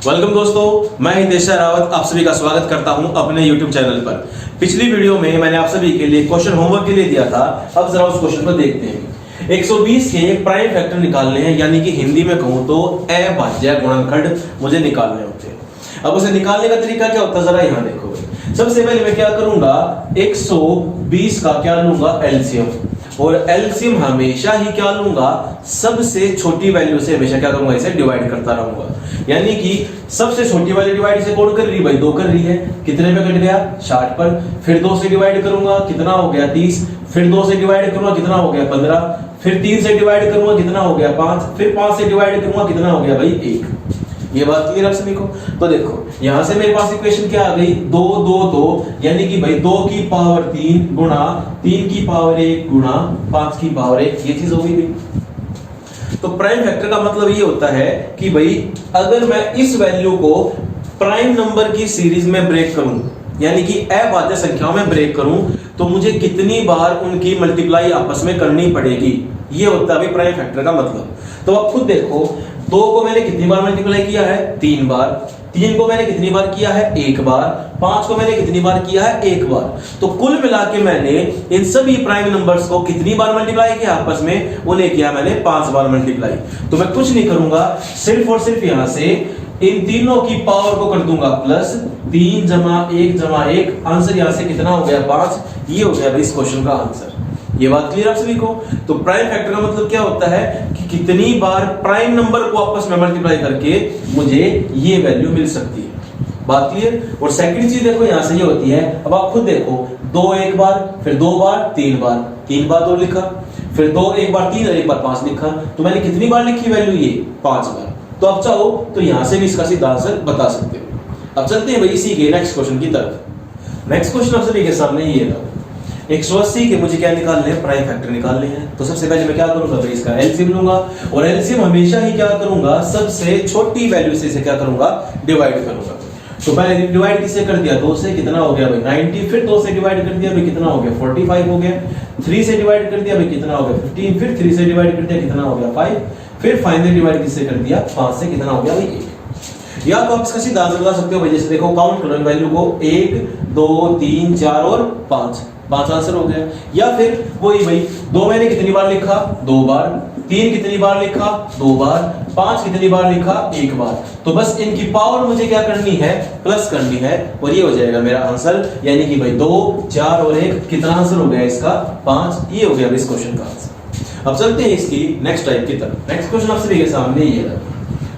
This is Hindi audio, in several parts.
वेलकम दोस्तों, मैं हितेश रावत आप सभी का स्वागत करता हूं अपने YouTube चैनल पर। पिछली वीडियो में मैंने आप सभी के लिए क्वेश्चन होमवर्क के लिए दिया था। अब जरा उस क्वेश्चन को देखते हैं। 120 के प्राइम फैक्टर निकालने हैं, यानी कि हिंदी में कहूं तो अभाज्य गुणनखंड मुझे निकालने होते हैं। अब उसे निकालने का तरीका क्या होता है, जरा यहां देखो। सबसे पहले मैं क्या करूंगा, 120 का क्या लूंगा एलसीएम, और एलसीएम हमेशा ही क्या लूंगा, सबसे छोटी वैल्यू से हमेशा क्या करूंगा, इसे डिवाइड करता रहूंगा। यानी कि सबसे छोटी वाली डिवाइड से कौन कर रही भाई, 2 कर रही है। कितने पे कट गया, 60 पर। फिर 2 से डिवाइड करूंगा, कितना हो गया 30। फिर 2 से डिवाइड करूंगा, कितना हो गया 15। फिर 3 से डिवाइड करूंगा, कितना हो गया 5। फिर 5 से डिवाइड करूंगा, कितना हो गया भाई 1। ये बात क्लियर है सभी को। तो देखो यहां से मेरे पास इक्वेशन क्या आ गई, 2 2 2, यानी कि भाई 2 की पावर 3 गुणा 3 की पावर 1 गुणा 5 की पावर 1, ये चीज हो गई भाई। तो प्राइम फैक्टर का मतलब ये होता है कि भाई अगर मैं इस वैल्यू को प्राइम नंबर की सीरीज में ब्रेक करूं, यानी कि अभाज्य संख्याओं में ब्रेक करूं, तो मुझे कितनी बार उनकी मल्टीप्लाई आपस में करनी पड़ेगी, ये होता है प्राइम फैक्टर का मतलब। तो आप खुद देखो, 2 को मैंने कितनी बार मल्टीप्लाई किया है, 3 बार। 3 को मैंने कितनी बार किया है, 1 बार। 5 को मैंने कितनी बार किया है, 1 बार। तो कुल मिला के मैंने इन सभी प्राइम नंबर्स को कितनी बार मल्टीप्लाई किया आपस में, उन्हें किया मैंने 5 बार मल्टीप्लाई। तो मैं कुछ नहीं करूंगा, सिर्फ और सिर्फ यहां से इन तीनों की पावर को कर दूंगा प्लस, 3 जमा 1 जमा 1, आंसर यहां से कितना हो गया 5। ये हो गया भाई इस क्वेश्चन का आंसर। ये बात क्लियर आप सभी को। तो प्राइम फैक्टर का मतलब क्या होता है कि कितनी बार प्राइम नंबर को आपस में मल्टीप्लाई करके मुझे ये वैल्यू मिल सकती है। बात क्लियर। और सेकंड चीज देखो यहां से ये होती है, अब आप खुद देखो, 2 1 बार, फिर 2 बार, 3 बार, 3 बार 2 लिखा, फिर 2 1 बार 3 और 1 बार 5 लिखा। तो मैंने कितनी बार लिखी वैल्यू, ये 5 बार। तो आप चाहो तो यहां से भी इसका सीधा आंसर बता सकते हो। अब चलते हैं भाई इसी के नेक्स्ट क्वेश्चन की तरफ। नेक्स्ट क्वेश्चन आप सभी के सामने ये रहा। 180 के मुझे क्या निकालने हैं, प्राइम फैक्टर निकालने हैं। तो सबसे पहले मैं क्या करूंगा भाई, इसका एलसीएम लूंगा, और एलसीएम हमेशा ही क्या करूंगा, सबसे छोटी वैल्यू से इसे क्या करूंगा, डिवाइड करूंगा। तो पहले डिवाइड किससे कर दिया, 2 से, कितना हो गया भाई 90। फिर 2 से डिवाइड कर दिया भाई, कितना हो गया 45 हो गया। 3 से डिवाइड कर दिया भाई, कितना हो गया 15। फिर 3 से डिवाइड कर दिया, कितना हो गया 5। फिर फाइनली डिवाइड किससे कर दिया, 5 से, कितना हो गया भाई 1। या तो आप इसका सीधा आंसर बता सकते हो भाई, जैसे देखो काउंट करो वैल्यू को, 1 2 3 4 और 5 आंसर हो गया। या फिर वही भाई 2 मैंने कितनी बार लिखा, 2 बार। 3 कितनी बार लिखा, 2 बार। 5 कितनी बार लिखा, 1 बार। तो बस इनकी पावर मुझे क्या करनी है, प्लस करनी है, और ये हो जाएगा मेरा आंसर। यानी कि भाई 2 4 और 1, कितना आंसर हो गया इसका 5। ये हो गया इस क्वेश्चन का आंसर। अब चलते हैं इसकी नेक्स्ट टाइप की तरफ। नेक्स्ट क्वेश्चन आप सभी के सामने ये है,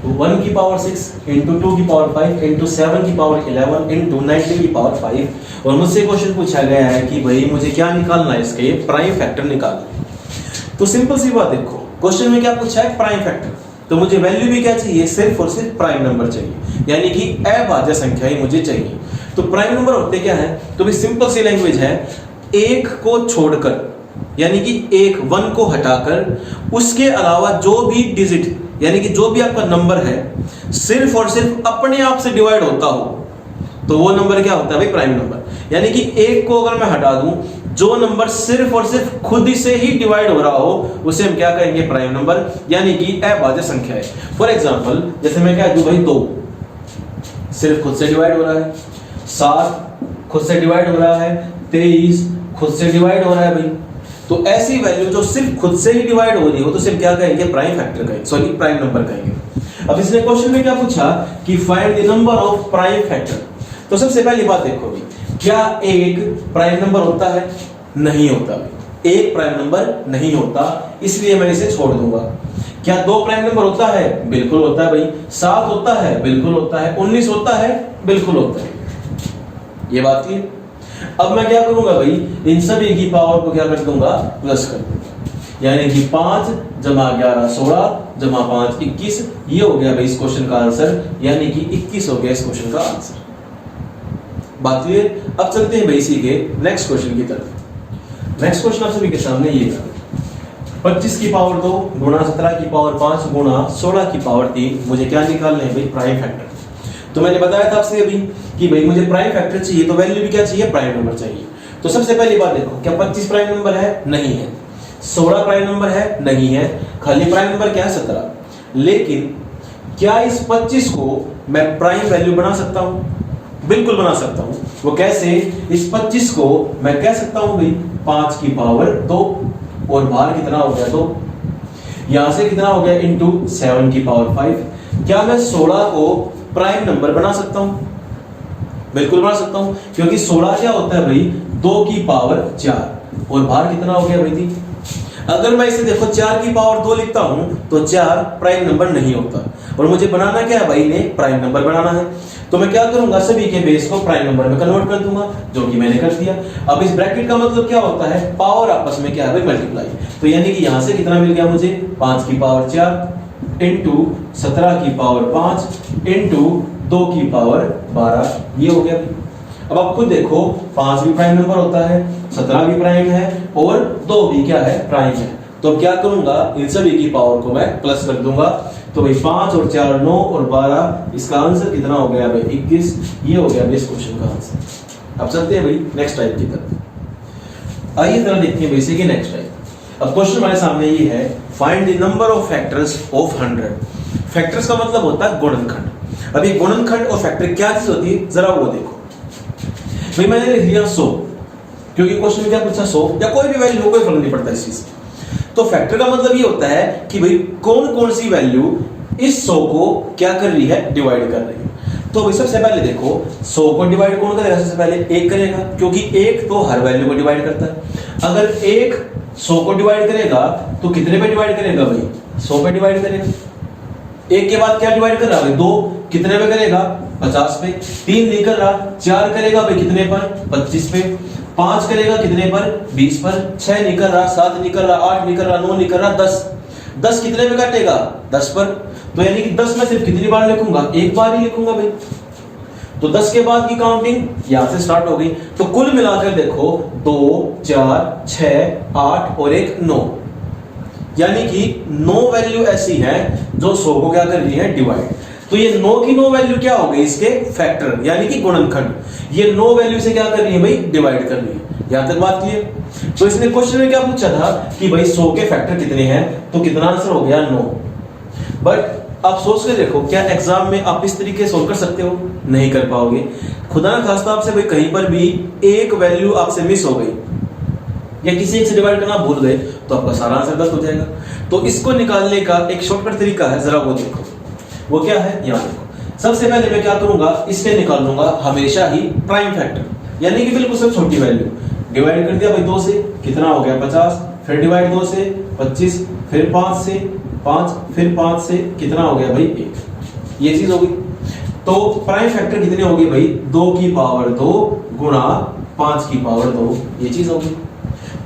1 की पावर 6 इंटू 2 की पावर 5 इंटू 7 की पावर 11 इंटू 19 की पावर 5। और मुझसे क्वेश्चन पूछा गया है कि भाई मुझे क्या निकालना है, इसके प्राइम फैक्टर निकालना है। तो सिंपल सी बात देखो, क्वेश्चन में क्या पूछा है, प्राइम फैक्टर। तो मुझे वैल्यू भी क्या चाहिए, सिर्फ और सिर्फ प्राइम नंबर चाहिए, यानी कि अभाज्य संख्या ही मुझे चाहिए। तो प्राइम नंबर होते क्या है, तो भी सिंपल सी लैंग्वेज है, 1 को छोड़कर, यानी कि 1 को हटाकर, उसके अलावा जो भी डिजिट, यानी कि जो भी आपका नंबर है, सिर्फ और सिर्फ अपने आप से डिवाइड होता हो, तो वो नंबर क्या होता है भाई, प्राइम नंबर। यानी कि 1 को अगर मैं हटा दूं, जो नंबर सिर्फ और सिर्फ खुद से ही डिवाइड हो रहा हो, उसे हम क्या कहेंगे, प्राइम नंबर, यानी कि अभाज्य संख्या है। फॉर एग्जांपल जैसे मैं क्या दूं भाई, 2 सिर्फ खुद से डिवाइड हो रहा है, 7 खुद से डिवाइड हो रहा है, 23 खुद से डिवाइड हो रहा है भाई। तो ऐसी वैल्यू जो सिर्फ खुद से ही डिवाइड हो रही हो, तो सिर्फ क्या कहेंगे, प्राइम फैक्टर कहेंगे, सॉरी प्राइम नंबर कहेंगे। अब इसने क्वेश्चन में क्या पूछा कि find the number of prime factor. तो सबसे पहली बात देखो भाई, क्या 1 प्राइम नंबर होता है, नहीं होता भाई, 1 प्राइम नंबर नहीं होता, इसलिए मैं इसे छोड़ दूंगा। क्या 2 प्राइम नंबर होता है, बिल्कुल होता है भाई। 7 होता है, बिल्कुल होता है। 19 होता है, बिल्कुल होता है। ये बात थी। अब मैं क्या करूंगा भाई, इन सभी की पावर को क्या कर दूंगा, प्लस कर दूंगा, यानी कि 5 जमा 11 16 जमा 5 21। ये हो गया भाई इस क्वेश्चन का आंसर, यानी कि 21 हो गया इस क्वेश्चन का आंसर। बात क्लियर। अब चलते हैं भाई इसी के नेक्स्ट क्वेश्चन की तरफ। नेक्स्ट क्वेश्चन आप सभी के सामने ये है, 25 की पावर 2 गुणा 17 की पावर 5 गुणा 16 की पावर 3, मुझे क्या निकालना है भाई, प्राइम फैक्टर। तो मैंने बताया था आपसे अभी कि भाई मुझे प्राइम फैक्टर चाहिए, तो वैल्यू भी क्या चाहिए, प्राइम नंबर चाहिए। तो सबसे पहली बात देखो, क्या 25 प्राइम नंबर है, नहीं है। 16 प्राइम नंबर है, नहीं है। खाली प्राइम नंबर क्या है, 17। लेकिन क्या इस 25 को मैं प्राइम वैल्यू बना सकता हूं? बिल्कुल बना सकता हूं। वो कैसे? इस 25 को मैं कह सकता हूं भाई 5 की पावर 2 और बाहर कितना हो गया 2, यहां से कितना हो गया इंटू 7 की पावर 5। क्या मैं 16 को प्राइम नंबर बना सकता हूं? बिल्कुल बना सकता हूं, क्योंकि 16 क्या होता है भाई 2 की पावर 4 और बाहर कितना हो गया भाई थी। अगर मैं इसे देखो 4 की पावर 2 लिखता हूं तो 4 प्राइम नंबर नहीं होता, और मुझे बनाना क्या है भाई, ने प्राइम नंबर बनाना है। तो मैं क्या करूंगा, सभी के बेस को प्राइम नंबर में कन्वर्ट कर दूंगा, जो कि मैंने कर दिया। अब इस ब्रैकेट का मतलब क्या होता है, पावर आपस में क्या है भाई, मल्टीप्लाई। तो यानी कि यहां से कितना मिल गया मुझे, 5 की पावर 4 इंटू 17 की पावर 5 इंटू 2 की पावर 12, ये हो गया। अब आप खुद देखो 5 भी प्राइम नंबर होता है, 17 भी प्राइम है और 2 भी क्या है, प्राइम है। तो क्या करूंगा, इन सभी की पावर को मैं प्लस कर दूंगा। तो भाई 5 और 4 9 और 12, इसका आंसर कितना हो गया भाई 21। ये हो गया इस क्वेश्चन का आंसर। अब चलते हैं भाई नेक्स्ट टाइप की तरफ। आइए जरा देखते हैं वैसे कि नेक्स्ट टाइप। अब क्वेश्चन हमारे सामने ये है, find the number of factors of 100। Factors का मतलब होता है गुणनखंड। अभी गुणनखंड और फैक्टर क्या चीज होती है, जरा वो देखो भाई। मैंने लिख दिया 100, क्योंकि क्वेश्चन में क्या पूछा 100 या कोई भी वैल्यू, कोई फर्क नहीं पड़ता इस चीज। तो फैक्टर का मतलब ये होता है कि भाई कौन कौन सी वैल्यू इस 100 को क्या कर रही है, डिवाइड कर रही है। तो भाई सबसे पहले देखो 100 को डिवाइड कौन करेगा, सबसे पहले 1 करेगा, क्योंकि 1 तो हर वैल्यू को डिवाइड करता है। अगर 1 100 को डिवाइड करेगा तो कितने पे डिवाइड करेगा भाई, 100 पे डिवाइड करेगा। 1 के बाद क्या डिवाइड कर रहा है, 2 कितने पे करेगा, 50 पे। 3 नहीं कर रहा, 4 करेगा भाई कितने पर, 25 पे। 5 करेगा कितने पर, 20 पर। 6 नहीं कर रहा, 7 नहीं कर रहा, 8 नहीं कर रहा, 9 नहीं कर रहा, 10 कितने पे काटेगा, 10 पर। तो यानी कि 10 में सिर्फ कितनी बार लिखूंगा, एक बार ही लिखूंगा भाई। तो 10 के बाद की काउंटिंग यहां से स्टार्ट हो गई। तो कुल मिलाकर देखो 2 4 6 8 और 1 9, यानी कि 9 वैल्यू ऐसी है जो 100 को क्या कर रही है, डिवाइड। तो ये 9 की 9 वैल्यू क्या हो गई, इसके फैक्टर यानी कि गुणनखंड। ये 9 वैल्यू से क्या कर रही है भाई, डिवाइड कर रही है। यहां तक बात क्लियर। तो इसने क्वेश्चन में क्या पूछा था कि भाई 100 के फैक्टर कितने हैं, तो कितना आंसर हो गया 9। बट आप सोच के देखो, क्या एग्जाम में आप इस तरीके से सोल्व कर सकते हो, नहीं कर पाओगे। खुदा ना खास्ता आपसे भाई कहीं पर भी एक वैल्यू आपसे मिस हो गई या किसी एक से डिवाइड करना भूल गए, तो आपका सारा आंसर गलत हो जाएगा। तो इसको निकालने का एक शॉर्टकट तरीका है, जरा वो देखो। वो क्या है, यहां देखो। सबसे पहले मैं क्या करूंगा, इसके निकाल लूंगा हमेशा ही प्राइम फैक्टर, यानी कि बिल्कुल सबसे छोटी वैल्यू। डिवाइड कर दिया भाई 2 से, कितना हो गया 50। फिर डिवाइड 2 से 25, फिर 5 से 5, फिर 5 से कितना हो गया भाई 1। ये चीज होगी। तो प्राइम फैक्टर कितने होगी भाई, 2 की पावर 2 गुणा 5 की पावर 2, ये चीज होगी।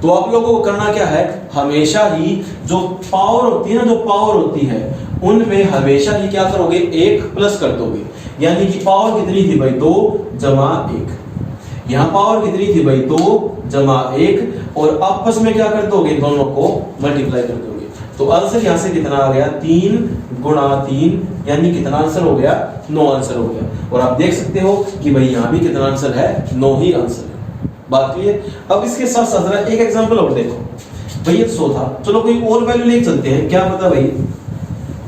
तो आप लोगों को करना क्या है, हमेशा ही जो पावर होती है ना, जो पावर होती है उनमें हमेशा ही क्या करोगे, 1 प्लस कर दोगे। यानी कि पावर कितनी थी भाई 2 जमा 1, यहां पावर कितनी थी भाई 2 जमा 1, और आपस में क्या कर दोगे, दोनों को मल्टीप्लाई कर दोगे। तो आंसर यहां से कितना आ गया, 3 गुणा 3, यानी कितना आंसर हो गया, 9 आंसर हो गया। और आप देख सकते हो कि भाई यहां भी कितना आंसर है, 9 ही आंसर है। बात क्लियर। अब इसके साथ साथ एक एग्जांपल और देखो भाई, ये 100 था, चलो कोई और वैल्यू ले चलते हैं, क्या पता भाई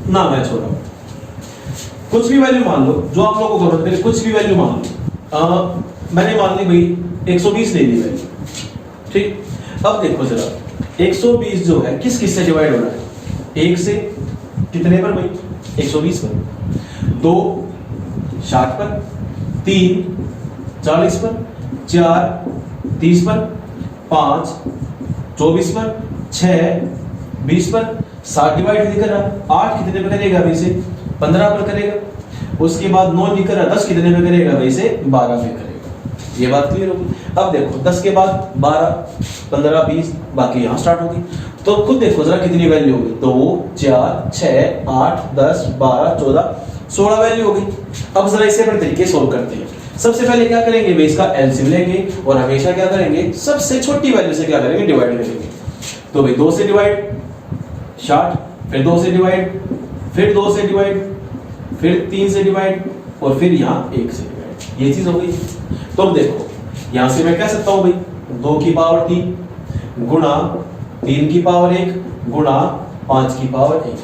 ना मैं छोड़ा, कुछ भी वैल्यू मान लो जो आप लोगों को जरूरत है, कुछ भी वैल्यू मान लो। मैंने मान ली भाई 120 ले ली वैल्यू, ठीक। अब देखो जरा 120 जो है किस किस से डिवाइड हो रहा है, 1 से कितने पर भाई, 120 पर, 2 60 पर, 3 40 पर, 4 30 पर, 5 24 पर, 6 20 पर, 7 डिवाइड नहीं कर रहा, 8 कितने पे करेगा भाई से, 15 पर करेगा। उसके बाद 9 नहीं कर रहा, 10 कितने पे करेगा भाई से, 12 पे करेगा। ये बात क्लियर होगी। अब देखो 10 के बाद 12 15 20, बाकी यहां स्टार्ट होगी। तो खुद देखो जरा कितनी वैल्यू होगी, 2 4 6 8 10 12 14 16 वैल्यू होगी। अब जरा इसे अपने तरीके सोल्व करते हैं। सबसे पहले क्या करेंगे भाई, इसका एलसीएम लेंगे और हमेशा क्या करेंगे, सबसे छोटी वैल्यू से क्या करेंगे, डिवाइड करेंगे। तो भाई 2 से डिवाइड 60, फिर 2 से डिवाइड, फिर 2 से डिवाइड, फिर 3 से डिवाइड, और फिर यहाँ 1 से डिवाइड। ये चीज हो गई। तो अब देखो यहां से मैं कह सकता हूं भाई 2 की पावर 3 गुणा 3 की पावर 1 गुणा 5 की पावर 1।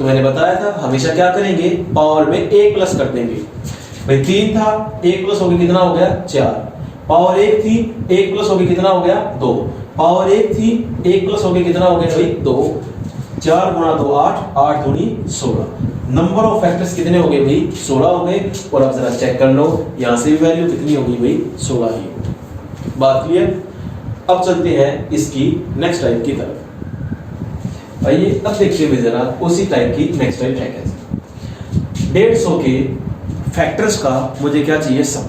तो मैंने बताया था हमेशा क्या करेंगे, पावर में एक प्लस कर देंगे। भाई 3 था, एक प्लस हो गया कितना हो गया 4। पावर 1 थी, एक प्लस हो गया कितना हो गया 2। पावर 1 थी, एक प्लस हो गया कितना हो गया भाई 2। 4 गुणा 2 8, 8 दूनी 16। नंबर ऑफ फैक्टर्स कितने हो गए भाई 16 हो गए। और अब जरा चेक कर लो यहां से भी वैल्यू कितनी होगी भाई 16 ही। बात क्लियर। अब चलते हैं इसकी नेक्स्ट टाइप की तरफ। आइए अब देखिए भाई जरा उसी टाइप की नेक्स्ट टाइप है कैसे। 150 के फैक्टर्स का मुझे क्या चाहिए सम,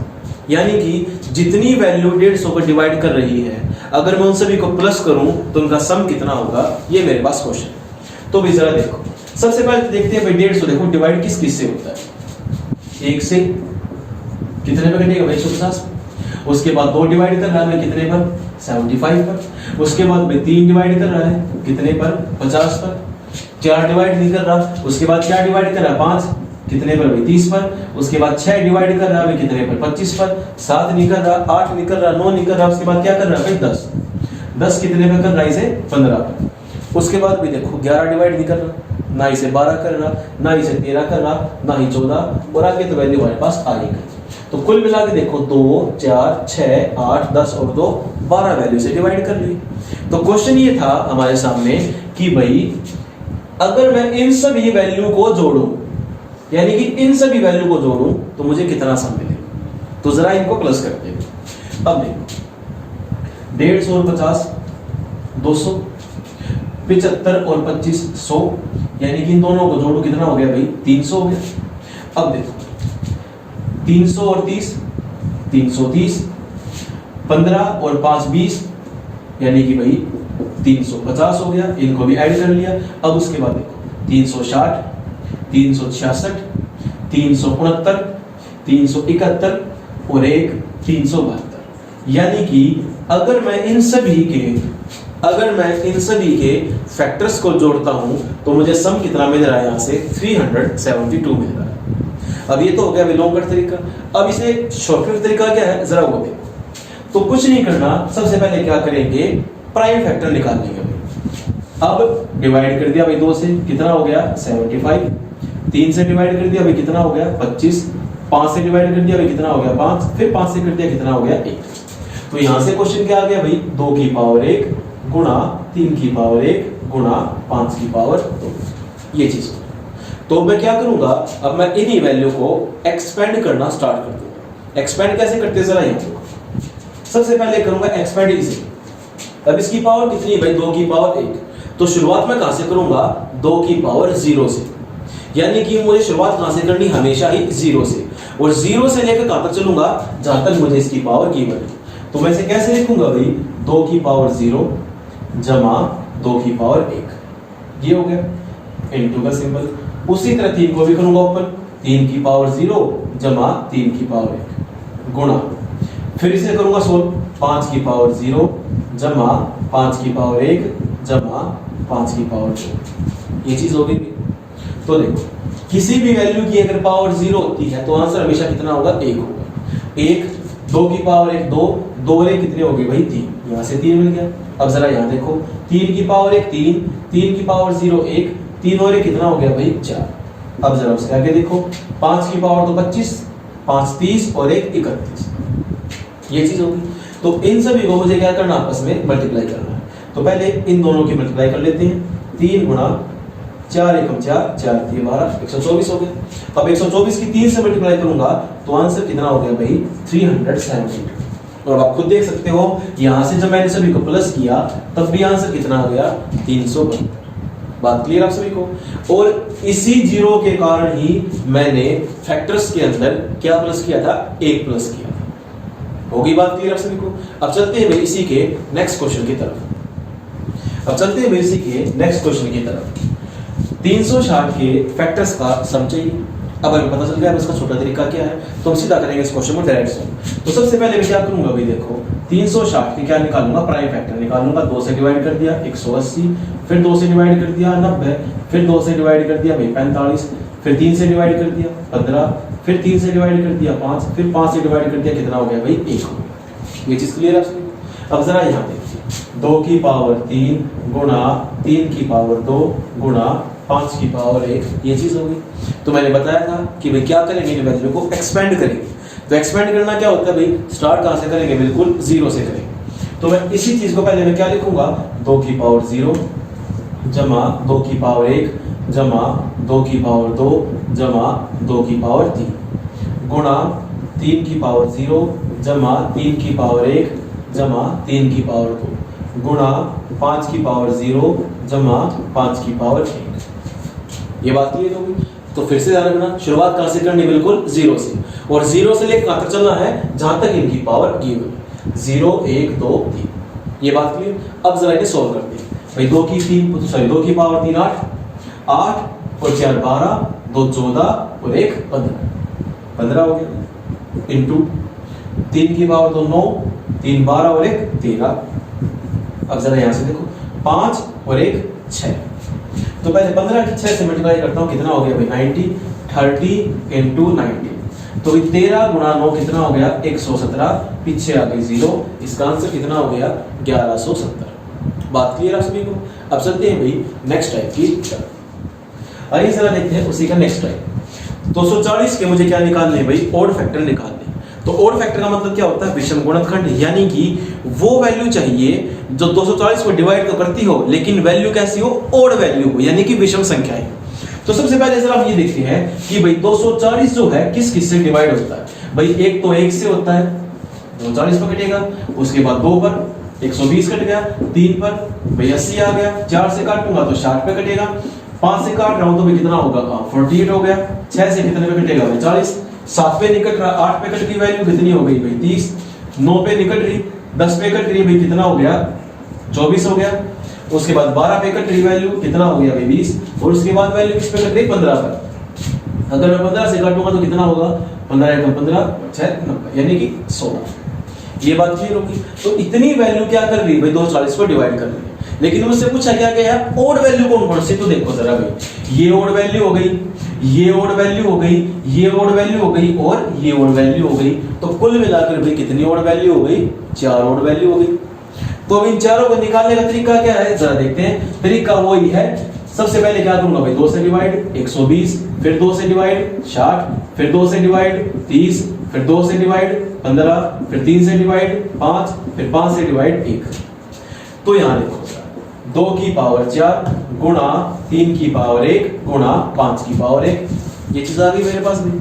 यानी कि जितनी वैल्यू 150 को डिवाइड कर रही है अगर मैं उन सभी को प्लस करूं तो उनका सम कितना होगा, ये मेरे पास क्वेश्चन है। तो भी जरा देखो, सबसे पहले देखते हैं भाई 150 देखो डिवाइड किस किस से होता है। 1 से कितने पे कटेगा भाई 150। उसके बाद 2 डिवाइड कर रहा है कितने पर 75 पर। उसके बाद भाई 3 डिवाइड कर रहा है कितने पर 50 पर। 4 डिवाइड नहीं कर रहा, उसके बाद क्या डिवाइड कर रहा है 5 कितने पर भाई 30 पर। उसके बाद 6 डिवाइड कर रहा है कितने पर 25 पर। 7 नहीं कर रहा, 8 नहीं कर रहा, 9 नहीं कर रहा, उसके बाद क्या कर रहा है भाई 10। 10 कितने पे कर रहा है इसे 15 पर। उसके बाद भी देखो 11 डिवाइड नहीं कर रहा, ना इसे 12 कर रहा, ना इसे 13 कर रहा, ना ही 14, और आगे तो वैल्यू हमारे पास आ गई। तो कुल मिला के देखो 2 4 6 8 10 और 2 12 वैल्यू से डिवाइड कर ली। तो क्वेश्चन ये था हमारे सामने कि भाई अगर मैं इन सभी वैल्यू को जोड़ूं, यानी कि इन सभी वैल्यू को जोड़ूं तो मुझे कितना सम मिलेगा। तो जरा इनको प्लस करते हैं। अब देखो 150 और 50 200, 75 और 25 100, यानी कि इन दोनों को जोड़ो कितना हो गया भाई 300 हो गया। अब देखो 300 और 30 330, 15 और 5 20, यानी कि भाई 350 हो गया। इनको भी ऐड कर लिया। अब उसके बाद देखो 360 366 369 371 और एक 372, यानी कि अगर मैं इन सभी के फैक्टर्स को जोड़ता हूं तो मुझे सम कितना मिल रहा है यहां से 372 मिल रहा है। अब ये तो हो गया लॉन्ग कट तरीका। अब इसे शॉर्टकट तरीका क्या है जरा वो देखो। तो कुछ नहीं करना, सबसे पहले क्या करेंगे प्राइम फैक्टर निकाल लेंगे। अब डिवाइड कर दिया भाई 2 से कितना हो गया 75, 3 से डिवाइड कर दिया भाई कितना हो गया 25, 5 से डिवाइड कर दिया भाई कितना हो गया 5, फिर 5 से कर दिया कितना हो गया 1। तो यहां से क्वेश्चन क्या आ गया भाई 2 की पावर 1 गुणा 3 की पावर 1 गुणा 5 की पावर 2, ये चीज। तो मैं क्या करूंगा, अब मैं इन्हीं वैल्यू को एक्सपेंड करना स्टार्ट कर दूंगा। एक्सपेंड कैसे करते हैं जरा यहां सबसे पहले करूंगा एक्सपेंड इसे। अब इसकी पावर कितनी है भाई 2 की पावर 1। तो शुरुआत में कहां से करूंगा 2 की पावर 0 से, यानी कि मुझे शुरुआत कहां से करनी हमेशा ही 0 से, और 0 से लेकर कहां तक चलूंगा जहां तक मुझे इसकी पावर गिवन है। तो मैं इसे कैसे लिखूंगा भाई 2 की पावर 0 जमा 2 की पावर 1, ये हो गया इनटू का सिंबल। उसी तरह 3 को भी करूंगा ओपन, 3 की पावर 0 जमा 3 की पावर 1 गुणा, फिर इसे करूंगा सोल्व 5 की पावर 0 जमा 5 की पावर 1 जमा 5 की पावर 2, ये चीज हो गई। तो देखो किसी भी वैल्यू की अगर पावर 0 होती है तो आंसर हमेशा कितना होगा 1 होगा। 1 2 की पावर 1 2, 2 और 1 कितने हो गए भाई 3, यहां से 3 मिल गया। अब जरा यहां देखो 3 की पावर 1 3, 3 की पावर 0 1, 3 और 1 कितना हो गया भाई 4। अब जरा उसके आगे देखो 5 की पावर तो 25, 5 30 और 1 31, ये चीज होगी। तो इन सभी को मुझे क्या करना आपस में मल्टीप्लाई करना है। तो पहले इन दोनों की मल्टीप्लाई कर लेते हैं। 3 गुणा 4 एकम 4, 4 3 12, 124 हो गया। अब 124 की 3 से मल्टीप्लाई करूंगा तो आंसर कितना हो गया भाई 372। और आप खुद देख सकते हो यहां से जब मैंने सभी को प्लस किया तब भी आंसर कितना आ गया 372। बात क्लियर आप सभी को। और इसी 0 के कारण ही मैंने फैक्टर्स के अंदर क्या प्लस किया था 1 प्लस किया था। होगी बात क्लियर आप सभी को। अब चलते हैं इसी के नेक्स्ट क्वेश्चन की तरफ। 360 के फैक्टर्स का सम चाहिए। अब हमें पता चल गया इसका छोटा तरीका क्या है, तो हम सीधा करेंगे इस क्वेश्चन को डायरेक्ट सॉल्व। तो सबसे पहले मैं क्या करूंगा भाई देखो 360 के क्या निकालूंगा प्राइम फैक्टर निकालूंगा। 2 से डिवाइड कर दिया 180, फिर 2 से डिवाइड कर दिया 90, फिर 2 से डिवाइड कर दिया भाई 45, फिर 3 से डिवाइड कर दिया 15, फिर 3 से डिवाइड कर दिया 5, फिर 5 से डिवाइड कर दिया कितना हो गया भाई 1 हो गया। ये चीज क्लियर है आपको। अब जरा यहाँ देखिए 2 की पावर 3 गुणा 3 की पावर 2 गुणा 5 की पावर 1, ये चीज होगी। तो मैंने बताया था कि भाई क्या करेंगे, इन वैल्यू को एक्सपेंड करेंगे। तो एक्सपेंड करना क्या होता है भाई, स्टार्ट कहां से करेंगे, बिल्कुल 0 से करेंगे। तो मैं इसी चीज को पहले मैं क्या लिखूंगा, 2 की पावर 0 जमा 2 की पावर 1 जमा 2 की पावर 2 जमा 2 की पावर 3 गुणा 3 की पावर 0 जमा 3 की पावर 1 जमा 3 की पावर 2 गुणा 5 की पावर 0 जमा 5 की पावर 1। ये बात क्लियर होगी। तो फिर से ध्यान रखना, शुरुआत कहां से करनी, बिल्कुल 0 से, और 0 से लेकर कहां तक चलना है, जहां तक इनकी पावर गिवन है, 0 1 2 3। ये बात क्लियर। अब जरा इन्हें सोल्व करते हैं भाई। 2 की पावर 3 8 और 4 12, 2 14 और 1 15 हो गया, इंटू 3 की पावर 2 9, 3 12 और 1 13। अब जरा यहां से देखो, 5 और 1 6। तो पहले 15 की 6 से मल्टीप्लाई करता हूं, कितना हो गया भाई 90, 30 इंटू 90। तो 13 गुणा 9 कितना हो गया 117, पीछे आ गई 0। इसका आंसर कितना हो गया 1170। बात क्लियर आप सभी को। अब चलते हैं भाई नेक्स्ट टाइप की तरफ। आइए जरा देखते हैं उसी का नेक्स्ट टाइप। 240 के मुझे क्या निकालने हैं भाई, ओड फैक्टर निकालने। तो ओड फैक्टर का मतलब क्या होता है, विषम गुणनखंड, यानी कि वो वैल्यू चाहिए जो 240 को डिवाइड तो करती हो लेकिन वैल्यू कैसी हो, ओड वैल्यू हो, यानी कि विषम संख्या है। तो सबसे पहले जरा हम ये देखते हैं कि भाई 240 जो है किस किस से डिवाइड होता है। भाई एक तो 1 से होता है, 240 पर कटेगा, उसके बाद 2 पर 120 कट गया, 3 पर भाई 80 आ गया, 4 से काटूंगा तो 60 पे कटेगा, 5 से काट रहा हूं तो भाई कितना होगा 48 हो गया, 6 से कितने पे कटेगा भाई 40, 7 पे निकट रहा, 8 पे कट गई वैल्यू कितनी हो गई भाई 30, 9 पे निकट रही, 10 पे कट रही भाई कितना हो गया 24 हो गया, उसके बाद 12 पे कट रही वैल्यू कितना हो गया भाई 20, और उसके बाद वैल्यू किस पे कट रही 15 पर। अगर मैं 15 से काटूंगा तो कितना होगा 15 × 15 6 90, यानी कि 16। ये बात क्लियर होगी। तो इतनी वैल्यू क्या कर रही है भाई 240 को डिवाइड कर रही है। लेकिन मुझसे पूछा क्या गया है, ओड वैल्यू कौन कौन सी, तो देखो जरा भाई, ये ओड वैल्यू हो गई, ये ओड वैल्यू हो गई, ये ओड वैल्यू हो गई और ये ओड वैल्यू हो गई। तो कुल मिलाकर भाई कितनी ओड वैल्यू हो गई, 4 ओड वैल्यू हो गई। तो अब इन चारों को निकालने का तरीका क्या है, जरा देखते हैं। तरीका वही है, सबसे पहले क्या करूंगा भाई 2 से डिवाइड 120, फिर 2 से डिवाइड 60, फिर 2 से डिवाइड 30, फिर 2 से डिवाइड 15, फिर 3 से डिवाइड 5, फिर 5 से डिवाइड 1। तो यहां देखो 2 की पावर 4 गुणा 3 की पावर 1 गुणा 5 की पावर 1, ये चीज आ गई मेरे पास भी।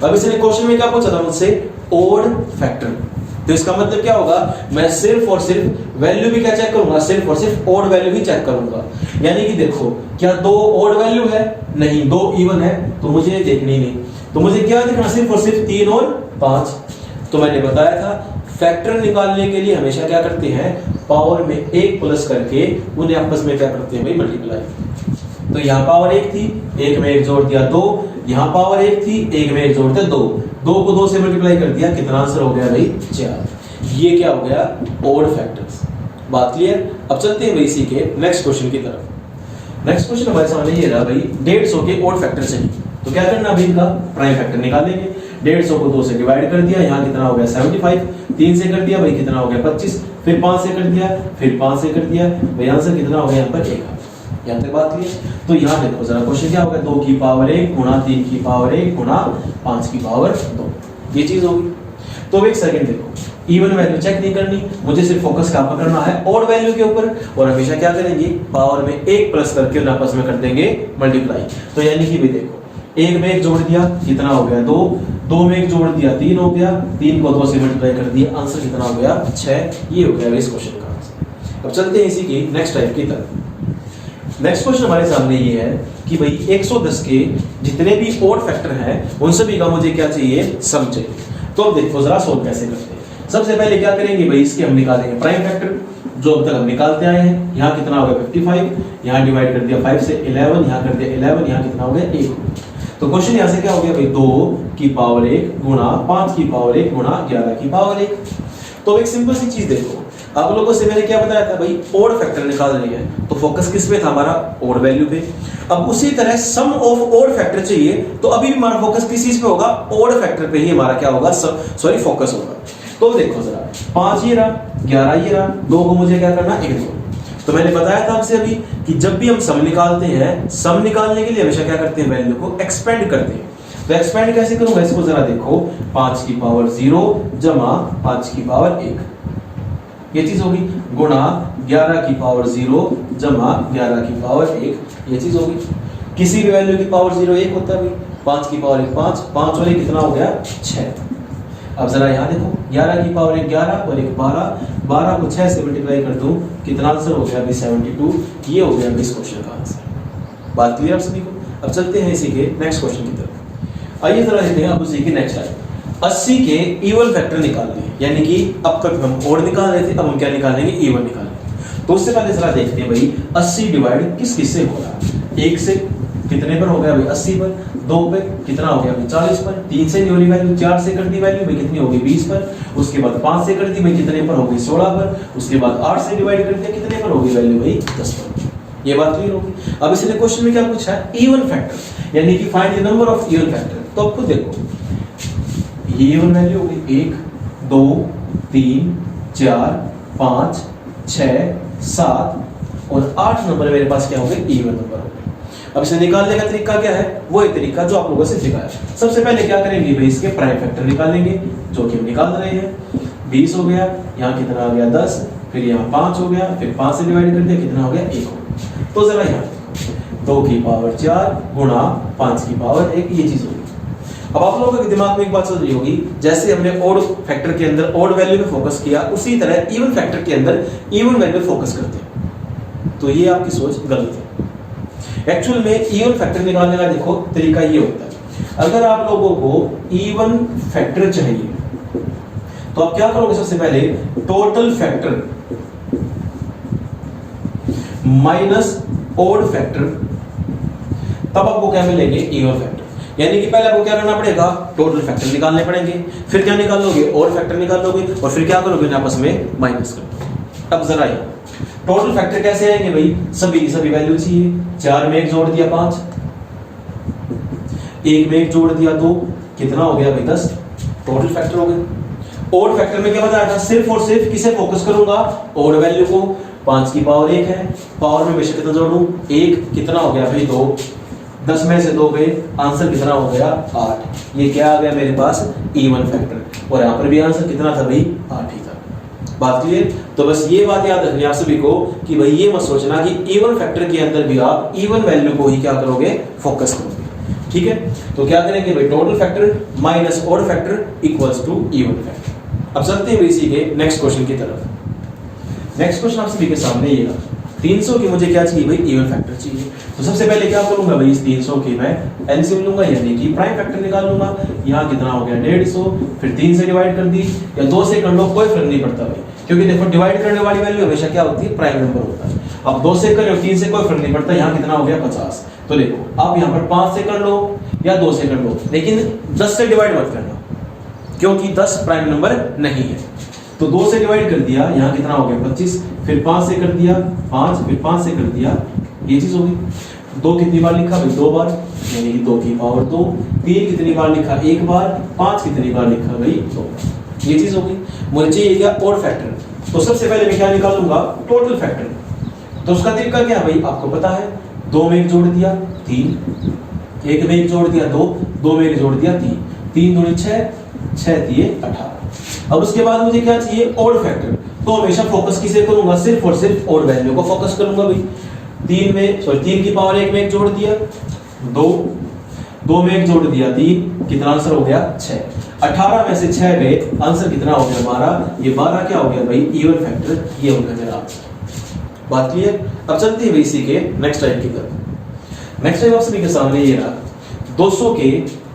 अब इसने क्वेश्चन में क्या पूछा था मुझसे, ओड फैक्टर। तो इसका मतलब क्या होगा, मैं सिर्फ और सिर्फ वैल्यू भी क्या चेक करूंगा, सिर्फ और सिर्फ ओड वैल्यू ही चेक करूंगा। यानी कि देखो क्या 2 ओड वैल्यू है, नहीं 2 इवन है, तो मुझे देखनी नहीं। तो मुझे क्या देखना, सिर्फ और सिर्फ 3 और 5। तो मैंने बताया था फैक्टर निकालने के लिए हमेशा क्या करते हैं, पावर में 1 प्लस करके उन्हें आपस में क्या करते हैं भाई मल्टीप्लाई। तो यहाँ पावर 1 थी, 1 में 1 जोड़ दिया 2, यहाँ पावर 1 थी, 1 में 1 जोड़ दिया 2, 2 को 2 से मल्टीप्लाई कर दिया, कितना आंसर हो गया भाई 4। ये क्या हो गया, ओड फैक्टर्स। बात क्लियर। अब चलते हैं भाई इसी के नेक्स्ट क्वेश्चन की तरफ। नेक्स्ट क्वेश्चन हमारे सामने ये रहा भाई, 150 के ओड फैक्टर चाहिए। तो क्या करना भाई, इनका प्राइम फैक्टर निकालेंगे। 150 को 2 से डिवाइड कर दिया, यहाँ कितना हो गया 75, 3 से कर दिया भाई कितना हो गया 25, फिर 5 से कर दिया, फिर 5 से कर दिया भाई, आंसर कितना हो गया यहाँ पर 1। यहाँ तक बात क्लियर। तो यहाँ देखो जरा क्वेश्चन क्या होगा, 2 की पावर 1 गुणा 3 की पावर 1 गुणा 5 की पावर 2, ये चीज होगी। तो एक सेकंड देखो, इवन वैल्यू चेक नहीं करनी, मुझे सिर्फ फोकस कहां पर करना है, ओड वैल्यू के ऊपर। और हमेशा क्या करेंगे, पावर में 1 प्लस करके उन आपस में कर देंगे मल्टीप्लाई। तो यानी कि भी देखो 1 में 1 जोड़ दिया कितना हो गया 2, 2 में 1 जोड़ दिया 3 हो गया, 3 को 2 से मल्टीप्लाई कर दिया, आंसर कितना हो गया 6। ये हो गया इस क्वेश्चन का आंसर। अब चलते हैं इसी की नेक्स्ट टाइप की तरफ। नेक्स्ट क्वेश्चन हमारे सामने ये है कि भाई 110 के जितने भी ओड फैक्टर हैं उन सभी का मुझे क्या चाहिए, सम चाहिए। तो अब देखो जरा सोल्व कैसे करते हैं। सबसे पहले क्या करेंगे भाई, इसके हम निकालेंगे प्राइम फैक्टर जो अब तक हम निकालते आए हैं। यहाँ कितना हो गया 55, यहाँ डिवाइड कर दिया 5 से 11, यहाँ कर दिया 11, यहाँ कितना हो गया 1। तो क्वेश्चन यहाँ से क्या हो गया भाई, 2 की पावर 1 गुणा 5 की पावर 1 गुणा 11 की पावर 1। तो एक सिंपल सी चीज देखो, आप लोगों से मैंने क्या बताया था भाई, ओड फैक्टर निकालनी है, तो फोकस किस पे था हमारा, ओड वैल्यू पे। अब उसी तरह सम ऑफ ओड फैक्टर चाहिए, तो अभी भी हमारा फोकस किस चीज पे होगा, ओड फैक्टर पे ही हमारा क्या होगा, सॉरी फोकस होगा। तो देखो जरा 5 ये रहा, 11 ये रहा, 2 को मुझे क्या करना 1 जोड़, तो मैंने बताया था आपसे अभी कि जब भी हम सम निकालते हैं, सम निकालने के लिए हमेशा क्या करते हैं, वैल्यू को एक्सपेंड करते हैं। तो एक्सपेंड कैसे करूंगा इसको जरा देखो, 5 की पावर 0 जमा 5 की पावर 1, ये चीज होगी, गुणा 11 की पावर 0 जमा 11 की पावर 1, ये चीज होगी। किसी भी वैल्यू की पावर 0 1 होता है, 5 की पावर 1 5, 5 और 1 कितना हो गया 6। अब जरा यहाँ देखो, 11 की पावर 1 11 और 1 12, 12 को 6 से मल्टीप्लाई कर दूं, कितना आंसर हो गया अभी 72, ये हो गया इस क्वेश्चन का आंसर। बात क्लियर आप सभी को? अब चलते हैं इसी के नेक्स्ट क्वेश्चन की तरफ। आइए जरा देखते हैं अब उसी के नेक्स्ट आए 80 के इवन फैक्टर निकालने हैं, यानी कि अब तक हम ओड निकाल रहे थे, अब हम क्या निकालेंगे, इवन निकालेंगे। तो उससे पहले जरा देखते हैं भाई 80 डिवाइड किस किस से हो रहा है। 1 से कितने पर हो गया भाई 80 पर, 2 पे कितना हो गया भाई 40 पर, 3 से नहीं हो रही वैल्यू, 4 से कर दी वैल्यू भाई कितनी होगी 20 पर, उसके बाद 5 से कर दी भाई कितने पर हो गई 16 पर, उसके बाद 8 से डिवाइड कर दिया कितने पर होगी वैल्यू भाई 10 पर। ये बात क्लियर होगी। अब इसने क्वेश्चन में क्या पूछा है, इवन फैक्टर, यानी कि find the number of even factor. तो अब खुद देखो, ये इवन वैल्यू होगी 1 2 3 4 5 6 7 और 8 नंबर मेरे पास क्या होंगे, इवन नंबर होंगे। अब इसे निकालने का तरीका क्या है, वो एक तरीका जो आप लोगों से सिखाया। सबसे पहले क्या करेंगे भाई, इसके प्राइम फैक्टर निकालेंगे, जो कि हम निकाल रहे हैं। 20 हो गया, यहाँ कितना आ गया 10, फिर यहाँ 5 हो गया, फिर 5 से डिवाइड कर दिया कितना हो गया 1 हो गया। तो जरा यहाँ 2 की पावर 4 गुणा 5 की पावर 1, ये चीज होगी। अब आप लोगों के दिमाग में एक बात चल रही होगी, जैसे हमने ओड फैक्टर के अंदर ओड वैल्यू पे फोकस किया, उसी तरह इवन फैक्टर के अंदर इवन वैल्यू पे फोकस करते हैं। तो ये आपकी सोच गलत है। एक्चुअल में इवन फैक्टर निकालने का देखो तरीका ये होता है, अगर आप लोगों को इवन फैक्टर चाहिए तो आप क्या करोगे, सबसे पहले total factor minus odd factor, तब आपको क्या मिलेंगे, इवन फैक्टर। यानी कि पहले आपको क्या करना पड़ेगा, टोटल फैक्टर निकालने पड़ेंगे, फिर क्या निकालोगे, ओड फैक्टर निकालोगे, और फिर क्या करोगे, आपस में माइनस करोगे। अब जरा टोटल फैक्टर कैसे आएंगे भाई, सभी की सभी वैल्यू चाहिए। 4 में 1 जोड़ दिया 5, 1 में 1 जोड़ दिया 2, कितना हो गया भाई 10, टोटल फैक्टर हो गए। ओड फैक्टर में क्या बताया था, सिर्फ और सिर्फ किसे फोकस करूंगा, ओड वैल्यू को। 5 की पावर 1 है, पावर में बेशक कितना जोड़ूं 1, कितना हो गया भाई 2, 10 में से 2 गए, आंसर कितना हो गया 8। ये क्या आ गया मेरे पास, इवन फैक्टर। और यहां पर भी आंसर कितना था भाई 8 ही था। बात क्लियर? तो बस ये बात याद रखनी आप सभी को कि भाई ये मत सोचना कि इवन फैक्टर के अंदर भी आप इवन वैल्यू को ही क्या करोगे, फोकस करोगे। ठीक है, तो क्या करेंगे भाई, total factor minus odd factor equals to even factor. अब चलते हैं इसी के नेक्स्ट क्वेश्चन की तरफ। नेक्स्ट क्वेश्चन आप सभी के सामने ये रहा, 300 की मुझे क्या चाहिए भाई, इवन फैक्टर चाहिए। तो सबसे पहले क्या करूंगा भाई, इस 300 की मैं एलसीएम लूंगा, यानी कि प्राइम फैक्टर निकाल लूंगा। यहाँ कितना हो गया 150, फिर 3 से डिवाइड कर दी, या 2 से कर लो, कोई फर्क नहीं पड़ता भाई, क्योंकि देखो डिवाइड करने वाली वैल्यू हमेशा क्या होती है, प्राइम नंबर होता है। अब 2 से कर लो, 3 से कोई फर्क नहीं पड़ता, यहाँ कितना हो गया 50। तो देखो आप यहाँ पर 5 से कर लो या 2 से कर लो, लेकिन 10 से डिवाइड मत करना, क्योंकि 10 प्राइम नंबर नहीं है। तो 2 से डिवाइड कर दिया, यहाँ कितना हो गया 25, फिर 5 से कर दिया 5, फिर 5 से कर दिया, ये चीज होगी। 2 कितनी बार लिखा भाई, 2 बार, यानी कि 2 की पावर 2। 3 कितनी बार लिखा, 1 बार। 5 कितनी बार लिखा भाई 2 बार, ये चीज होगी। मुझे चाहिए क्या, ओड फैक्टर। तो सबसे पहले मैं क्या निकालूंगा, टोटल फैक्टर। तो उसका तरीका क्या है भाई, आपको पता है, 2 में 1 जोड़ दिया 3, 1 में 1 जोड़ दिया 2, 2 में 1 जोड़ दिया 3, 3 दूनी 6, 6 दिए 18। अब उसके बाद मुझे क्या चाहिए, ओड फैक्टर। तो हमेशा फोकस किसे करूंगा, सिर्फ और सिर्फ ओड वैल्यू को फोकस करूंगा भाई। 3 की पावर 1 में 1 जोड़ दिया 2, 2 में 1 जोड़ दिया 3, कितना आंसर हो गया 6। 18 में से 6 गए, आंसर कितना हो गया 12। ये 12 क्या हो गया भाई, इवन फैक्टर, ये हो गया मेरा आंसर। बात क्लियर? अब चलते हैं भाई इसी के नेक्स्ट टाइप की तरफ। नेक्स्ट टाइप आप सभी के सामने ये रहा, 200 के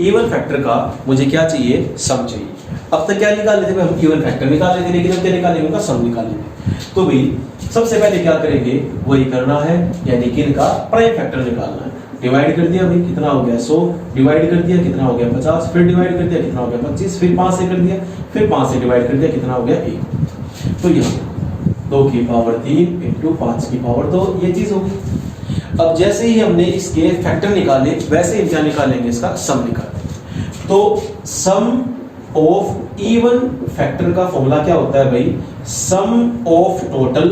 इवन फैक्टर का मुझे क्या चाहिए, सम चाहिए। अब तक क्या निकाल लेते थे हम, इवन फैक्टर निकाल लेते, लेकिन अब क्या निकालेंगे, उनका सम निकाल लेते। तो भाई सबसे पहले क्या करेंगे, वही करना है, यानी कि इनका प्राइम फैक्टर निकालना है। डिवाइड कर दिया भाई, कितना हो गया 100, डिवाइड कर दिया कितना हो गया 50, फिर डिवाइड कर दिया कितना हो गया 25, फिर 5 से कर दिया, फिर 5 से डिवाइड कर दिया कितना हो गया 1। तो यहाँ 2 की पावर 3 इंटू 5 की पावर 2, ये चीज होगी। अब जैसे ही हमने इसके फैक्टर निकाले, वैसे ही क्या निकालेंगे, इसका सम निकालेंगे। तो सम ऑफ इवन फैक्टर का फॉर्मूला क्या होता है भाई, sum of total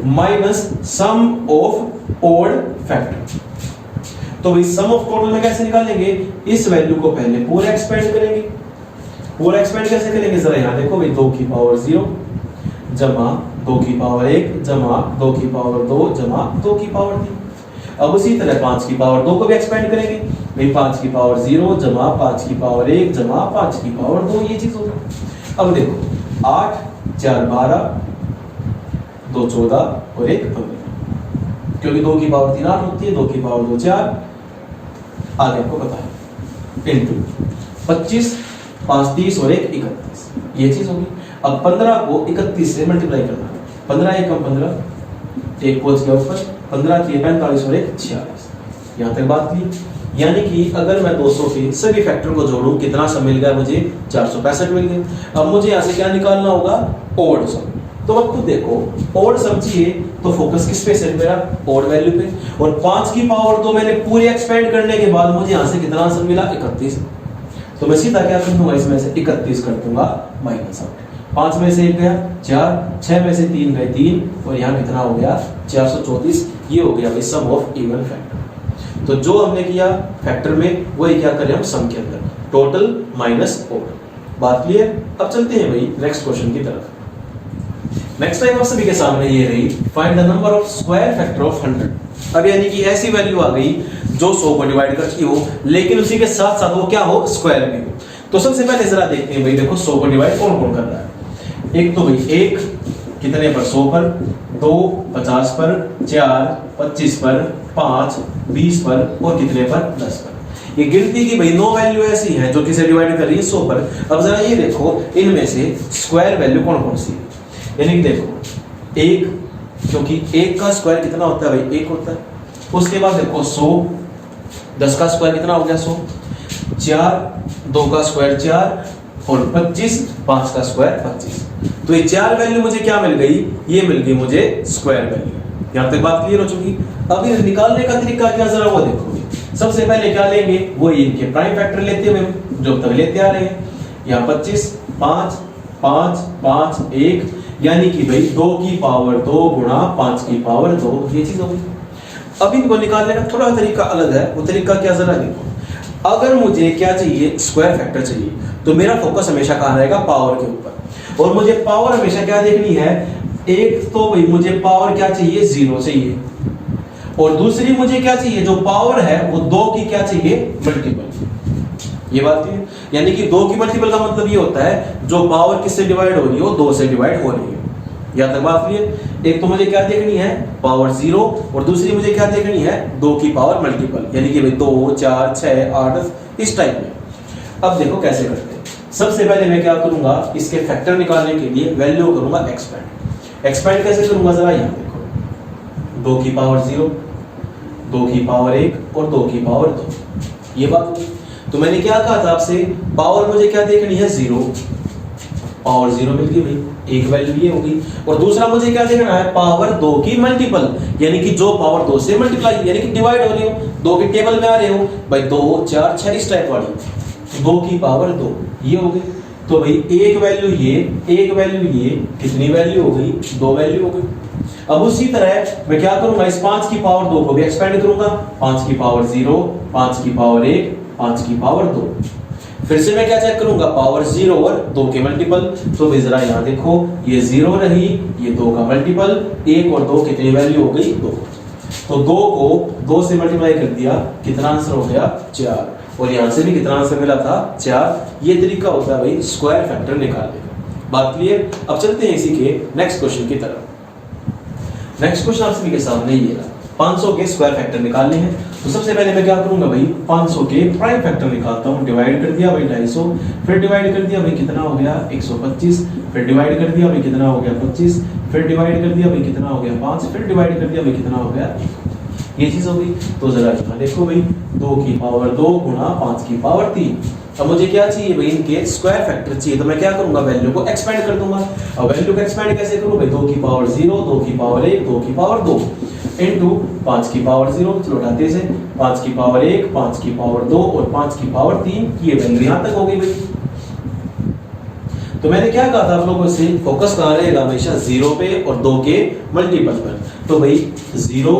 minus sum of odd factor. तो भाई सम ऑफ टोटल में कैसे निकालेंगे, इस वैल्यू को पहले पूरा एक्सपेंड करेंगे। पूरा एक्सपेंड कैसे करेंगे, जरा यहां देखो भाई 2 की पावर 0 जमा 2 की पावर 1 जमा 2 की पावर 2 जमा 2 की पावर 3। अब उसी तरह 5 की पावर 2 को भी एक्सपेंड करेंगे भाई 5 की पावर 0 जमा 5 की पावर 1 जमा 5 की पावर 2, ये चीज होगी। अब देखो 8 4 12 2 14 और 1 15, क्योंकि 2 की पावर 3 8 होती है, 2 की पावर 2 4, आगे आपको पता है, इनटू 25 5 30 और 1 31, ये चीज होगी। अब 15 को 31 से मल्टीप्लाई करना है, 15 एकम 15, एक पहुंच गया ऊपर, 15 की 45 और 1 46, यहां तक बात की। यानी कि अगर मैं 200 के सभी फैक्टर को जोड़ूं कितना सम मिल गया मुझे, 465 मिल गया। अब मुझे यहां से क्या निकालना होगा, ओड सम। तो अब खुद देखो, ओड सम चाहिए तो फोकस किस पे है मेरा, ओड वैल्यू पे। और 5 की पावर तो मैंने पूरी एक्सपेंड करने के बाद मुझे यहां से कितना आंसर मिला, 31। तो मैं सीधा क्या कर दूंगा, इसमें से 31 कर दूंगा माइनस 8। 5 में से 1 गया 4, 6 में से 3 गए 3, और यहाँ कितना हो गया 434। ये हो गया भाई सम ऑफ इवन फैक्टर। तो जो हमने किया फैक्टर में वही क्या करें हम सम के अंदर, टोटल माइनस ओड। बात क्लियर। अब चलते हैं भाई नेक्स्ट क्वेश्चन की तरफ। नेक्स्ट टाइम आप सभी के सामने ये रही, find the number of square factor of 100। अब यानी कि ऐसी वैल्यू आ गई जो 100 को डिवाइड करती हो, लेकिन उसी के साथ साथ वो क्या हो, स्क्वायर भी हो। तो सबसे पहले जरा देखते हैं भाई, देखो 100 को डिवाइड कौन कौन कर रहा है। एक तो भाई 1 कितने पर, 100 पर, 2 50 पर, 4 25 पर, 5 20 पर, और कितने पर, 10 पर। ये गिनती की भाई 9 वैल्यू ऐसी हैं जो किसे डिवाइड कर रही है, 100 पर। अब जरा ये देखो इनमें से स्क्वायर वैल्यू कौन कौन सी है। यानी कि देखो 1, क्योंकि 1 का स्क्वायर कितना होता है भाई, 1 होता है। उसके बाद देखो 100, 10 का स्क्वायर कितना हो गया 100, 4 2 का स्क्वायर 4, और 25 5 का स्क्वायर 25। तो ये 4 वैल्यू मुझे क्या मिल गई, ये मिल गई मुझे स्क्वायर वैल्यू। यहां तक बात क्लियर हो चुकी। अब ये निकालने का तरीका क्या, जरा वो देखो। सबसे पहले क्या लेंगे, वो इनके प्राइम फैक्टर लेते हुए जो तक लेते आ रहे हैं। यहाँ 25 5 5 5 1, यानी कि भाई 2 की पावर 2 गुणा 5 की पावर 2, ये चीज होगी। अब इनको निकालने का थोड़ा तरीका अलग है, वो तरीका क्या जरा देखो। अगर मुझे क्या चाहिए, स्क्वायर फैक्टर चाहिए, तो मेरा फोकस हमेशा कहां रहेगा, पावर के ऊपर। और मुझे पावर हमेशा क्या देखनी है, एक तो भाई मुझे पावर क्या चाहिए, 0 चाहिए, और दूसरी मुझे क्या चाहिए, जो पावर है वो 2 की क्या चाहिए, मल्टीपल। ये बात है, यानी कि 2 की मल्टीपल का मतलब ये होता है जो पावर किससे डिवाइड हो रही हो, 2 से डिवाइड हो रही है। यहां तक बात क्लियर। एक तो मुझे क्या देखनी है, पावर 0, और दूसरी मुझे क्या देखनी है, 2 की पावर मल्टीपल, यानी कि भाई 2 4 6 8 इस टाइप में। अब देखो कैसे करते हैं। सबसे पहले मैं क्या करूंगा, इसके फैक्टर निकालने के लिए वैल्यू करूंगा एक्सपेंड। एक्सपेंड कैसे करूंगा, जरा यहां देखो, 2 की पावर 0, 2 की पावर 1 और 2 की पावर 2, ये बात होगी। तो मैंने क्या कहा था आपसे, पावर मुझे क्या देखनी है, 0, पावर 0 मिल गई भाई, एक वैल्यू ये होगी। और दूसरा मुझे क्या देखना है, पावर 2 की मल्टीपल, यानी कि जो पावर 2 से मल्टीप्लाई यानी कि डिवाइड हो रही हो, 2 के टेबल में आ रहे हो भाई, 2 4 6 इस टाइप वाली, 2 की पावर 2, ये हो गई। तो भाई एक वैल्यू ये, एक वैल्यू ये, कितनी वैल्यू हो गई, 2 वैल्यू हो गई। अब उसी तरह मैं क्या करूंगा, इस 5 की पावर 2 को भी एक्सपेंड करूंगा, 5 की पावर 0, 5 की पावर 1, 5 की पावर 2। फिर से मैं क्या चेक करूंगा, पावर 0 और 2 के मल्टीपल। तो भी जरा यहां देखो, ये 0 रही, ये 2 का मल्टीपल, 1 और 2 कितनी वैल्यू हो गई, 2। तो 2 को 2 से मल्टीप्लाई कर दिया, कितना आंसर हो गया, 4। और यहां से भी कितना आंसर मिला था, 4। ये तरीका होता है भाई स्क्वायर फैक्टर निकालने का। बात क्लियर। अब चलते हैं इसी के नेक्स्ट क्वेश्चन की तरफ। नेक्स्ट क्वेश्चन आप सभी के सामने ये रहा, 500 के स्क्वायर फैक्टर निकालने हैं। तो सबसे पहले मैं क्या करूंगा भाई, 500 के प्राइम फैक्टर निकालता हूं। डिवाइड कर दिया भाई 250, फिर डिवाइड कर दिया भाई कितना हो गया, 125, फिर डिवाइड कर दिया भाई कितना हो गया, 25, फिर डिवाइड कर दिया भाई कितना हो गया, 5, फिर डिवाइड कर दिया भाई कितना हो गया, 1। ये चीज हो गई। तो जरा यहाँ देखो भाई, 2 की पावर 2 गुणा 5 की पावर 3। अब मुझे क्या चाहिए भाई, इनके स्क्वायर फैक्टर चाहिए। तो मैं क्या करूंगा, वैल्यू को एक्सपेंड कर दूंगा। अब वैल्यू को एक्सपेंड कैसे करूं भाई, 2 की पावर 0, 2 की पावर 1, 2 की पावर 2 इनटू 5 की पावर 0, चलो उठाते से 5 की पावर 1, 5 की पावर 2 और 5 की पावर 3, ये वैल्यू यहां तक हो गई भाई। तो मैंने क्या कहा था आप लोगों से, फोकस कहाँ रहेगा हमेशा 0 पे और 2 के मल्टीपल पर। तो भाई 0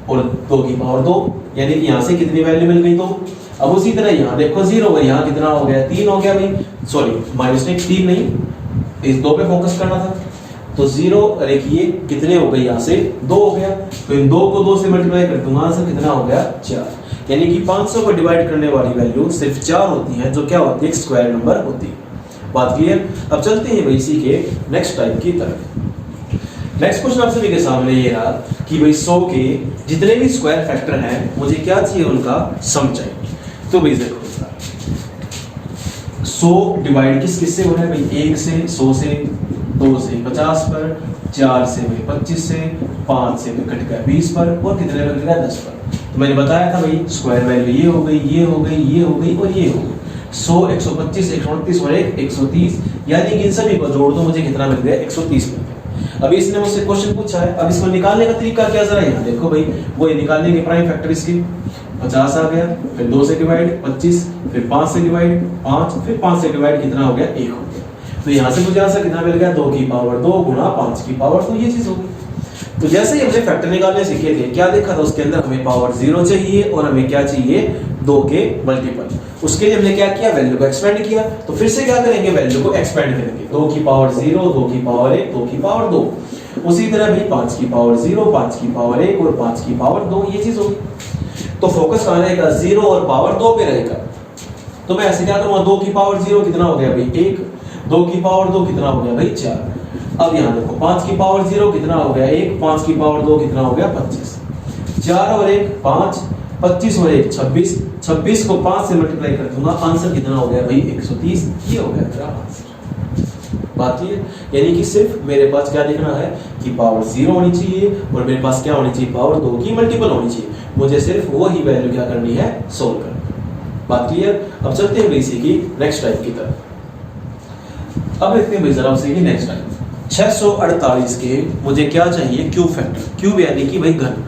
और 2 की पावर 2, यानी कि यहाँ से कितनी वैल्यू मिल गई 2। अब उसी तरह यहाँ देखो 0 और यहाँ कितना हो गया 3 हो गया भाई, सॉरी माइनस में 3 नहीं, इस 2 पे फोकस करना था। तो 0 और एक ये कितने हो गए, यहाँ से 2 हो गया, तो इन 2 को 2 से मल्टीप्लाई कर दूंगा, आंसर कितना हो गया 4। यानी कि 500 को डिवाइड करने वाली वैल्यू सिर्फ 4 होती है, जो क्या होती है, एक स्क्वायर नंबर होती है। बात क्लियर। अब चलते हैं भाई इसी के नेक्स्ट टाइप की तरफ। नेक्स्ट क्वेश्चन आप सभी के सामने ये रहा कि भाई 100 के जितने भी स्क्वायर फैक्टर हैं मुझे क्या चाहिए, उनका सम चाहिए। तो भाई देखो 100 डिवाइड किस किस से हो रहा है भाई, 1 से, 100 से, 2 से 50 पर, 4 से भाई 25 से, 5 से भाई कट गया 20 पर, और कितने पर कट गया 10 पर। तो मैंने बताया था भाई स्क्वायर वैल्यू ये हो गई, ये हो गई, ये हो गई और ये हो गई। 100, 125, 129 और 130, यानी कि इन सभी को जोड़ दो, मुझे कितना मिल गया 130 मिल गया। अभी इसने मुझसे क्वेश्चन पूछा है, अब इसको निकालने का तरीका क्या, जरा यहाँ देखो भाई, वो निकालने के प्राइम फैक्टर इसके 50 आ गया, फिर 2 से डिवाइड 25, फिर 5 से डिवाइड 5, फिर 5 से डिवाइड कितना हो गया 1 हो गया। तो यहाँ से मुझे आंसर कितना मिल गया, 2 की पावर 2 गुणा 5 की पावर 2, ये चीज होगी। तो जैसे ही हमने फैक्टर निकालने सीखे थे, क्या देखा था उसके अंदर, हमें पावर 0 चाहिए और हमें क्या चाहिए 2 के मल्टीपल। उसके लिए हमने क्या किया, वैल्यू को एक्सपेंड किया। तो फिर से क्या करेंगे, वैल्यू को एक्सपेंड करेंगे, 2 की पावर 0, 2 की पावर 1, 2 की पावर 2। उसी तरह भी 5 की पावर 0, 5 की पावर 1 और 5 की पावर 2, ये चीज होगी। तो फोकस कहाँ रहेगा, 0 और पावर 2 पे रहेगा। तो मैं ऐसे क्या करूंगा, 2 की पावर 0 कितना हो गया भाई 1, 2 की पावर 2 कितना हो गया भाई 4। अब यहाँ देखो 5 की पावर 0 कितना हो गया 1, 5 की पावर 2 कितना हो गया 25, 4 और 1 5, 25 और 1 26, 26 को 5 से मल्टीप्लाई कर दूंगा, आंसर कितना हो गया भाई 130, ये हो गया मेरा आंसर। बात ये, यानी कि सिर्फ मेरे पास क्या लिखना है कि पावर 0 होनी चाहिए और मेरे पास क्या होनी चाहिए, पावर 2 की मल्टीपल होनी चाहिए। मुझे सिर्फ वो ही वैल्यू क्या करनी है, सोल्व करनी। बात क्लियर। अब चलते हैं इसी की नेक्स्ट टाइप की तरफ। अब देखते हैं जरा से नेक्स्ट टाइप 648 के मुझे क्या चाहिए, क्यूब फैक्टर। क्यूब यानी कि भाई घन।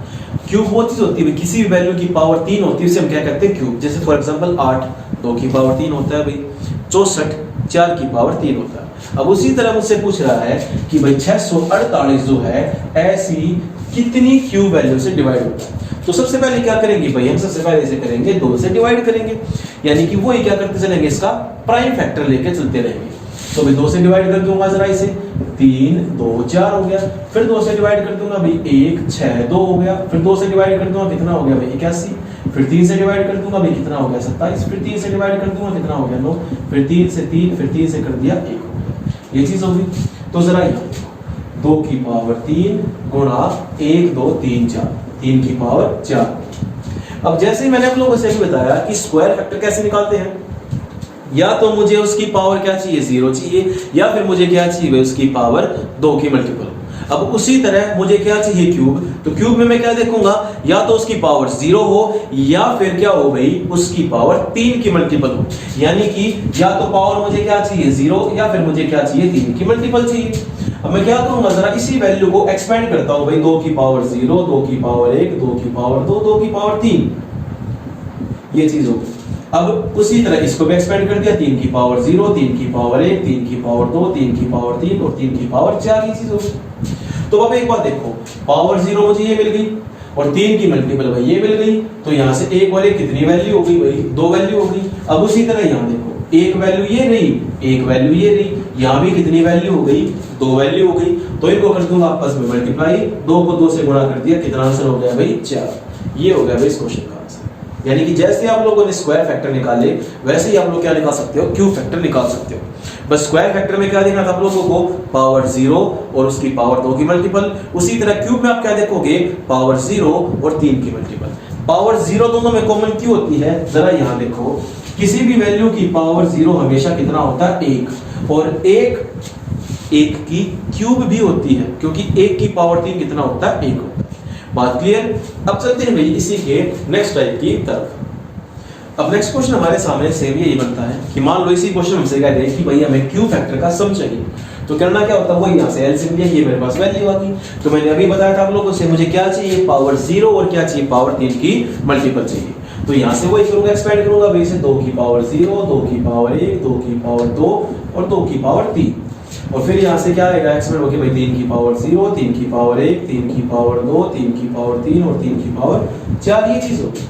क्यूब वो चीज होती है, किसी भी वैल्यू की पावर 3 होती है, उसे हम क्या कहते हैं क्यूब। जैसे फॉर एग्जांपल 8 2 की पावर 3 होता है भाई, 64 4 की पावर 3 होता है। अब उसी तरह मुझसे पूछ रहा है कि भाई 648 जो है ऐसी कितनी क्यूब वैल्यू से डिवाइड होता है। तो सबसे पहले क्या करेंगे भाई, हम सबसे पहले इसे करेंगे 2 से डिवाइड करेंगे, यानी कि वो ही क्या करते चलेंगे, इसका प्राइम फैक्टर लेके चलते रहेंगे। तो भाई 2 से डिवाइड कर दूंगा जरा इसे, 3 2 4 हो गया, फिर 2 से डिवाइड कर दूंगा भाई 1 6 2 हो गया, फिर 2 से डिवाइड कर दूंगा कितना हो गया भाई 81, फिर 3 से डिवाइड कर दूंगा भाई कितना हो गया 27, फिर 3 से डिवाइड कर दूंगा कितना हो गया 9, फिर 3 से 3, फिर 3 से कर दिया 1 हो गया, ये चीज होगी। तो जरा यहाँ 2 की पावर 3 गुणा 1 2 3 4, 3 की पावर 4। अब जैसे ही मैंने आप लोगों से भी बताया कि स्क्वायर फैक्टर कैसे निकालते हैं, या तो मुझे उसकी पावर क्या चाहिए 0 चाहिए, या फिर मुझे क्या चाहिए उसकी पावर 2 की मल्टीपल। अब उसी तरह मुझे क्या चाहिए क्यूब, तो क्यूब में मैं क्या देखूंगा, या तो उसकी पावर 0 हो या फिर क्या हो भाई उसकी पावर 3 की मल्टीपल हो। यानी कि या तो पावर मुझे क्या चाहिए 0 या फिर मुझे क्या चाहिए 3 की मल्टीपल चाहिए। अब मैं क्या करूंगा, जरा इसी वैल्यू को एक्सपेंड करता हूं भाई, 2 की पावर 0, 2 की पावर 1, 2 की पावर 2, 2 की पावर 3, ये चीज होगी। अब उसी तरह इसको भी एक्सपेंड कर दिया, 3 की पावर 0, 3 की पावर 1, 3 की पावर 2, 3 की पावर 3 और 3 की पावर 4, ये चीज होगी। तो अब एक बात देखो, पावर 0 मुझे ये मिल गई और 3 की मल्टीपल भाई ये मिल गई, तो यहां से एक वाले कितनी वैल्यू हो गई भाई 2 वैल्यू हो गई। अब उसी तरह यहां देखो, एक वैल्यू ये रही, एक वैल्यू ये रही, यहां भी कितनी वैल्यू हो गई 2 वैल्यू हो गई। तो इनको कर दूंगा आपस में मल्टीप्लाई, 2 को 2 से गुणा कर दिया, कितना आंसर हो गया भाई 4। ये हो गया भाई इस क्वेश्चन का आंसर। यानी कि जैसे आप लोगों ने स्क्वायर फैक्टर निकाले वैसे ही आप लोग क्या निकाल सकते हो, क्यूब फैक्टर निकाल सकते हो। बस स्क्वायर फैक्टर में क्या देखना था आप लोगों को, पावर 0 और उसकी पावर 2 की मल्टीपल। उसी तरह क्यूब में आप क्या देखोगे, पावर 0 और 3 की मल्टीपल। पावर 0 दोनों में कॉमन क्यों होती है, जरा यहां देखो, किसी भी वैल्यू की पावर 0 हमेशा कितना होता है 1, और 1 की क्यूब भी होती है, क्योंकि 1 की पावर 3 कितना होता है 1 होता है। बात क्लियर। अब चलते हैं भाई इसी के नेक्स्ट टाइप की तरफ। अब नेक्स्ट क्वेश्चन हमारे सामने सेम यही बनता है कि मान लो इसी क्वेश्चन हमसे कह रहे हैं कि भाई हमें क्यूब फैक्टर का सम चाहिए, तो करना क्या होता है, वो यहाँ से एलसीएम लिया, ये मेरे पास वैल्यू आ गई। तो मैंने अभी बताया था आप लोगों से मुझे क्या चाहिए, पावर 0 और क्या चाहिए, पावर 3 की मल्टीपल चाहिए। तो यहाँ से वही करूंगा, एक्सपेंड करूंगा भाई से, 2 की पावर 0, 2 की पावर 1, 2 की पावर 2 और 2 की पावर 3। और फिर यहाँ से क्या आएगा एक्सपेंड होके भाई 3 की पावर 0, 3 की पावर 1, 3 की पावर 2, 3 की पावर 3 और 3 की पावर 4, ये चीज होगी।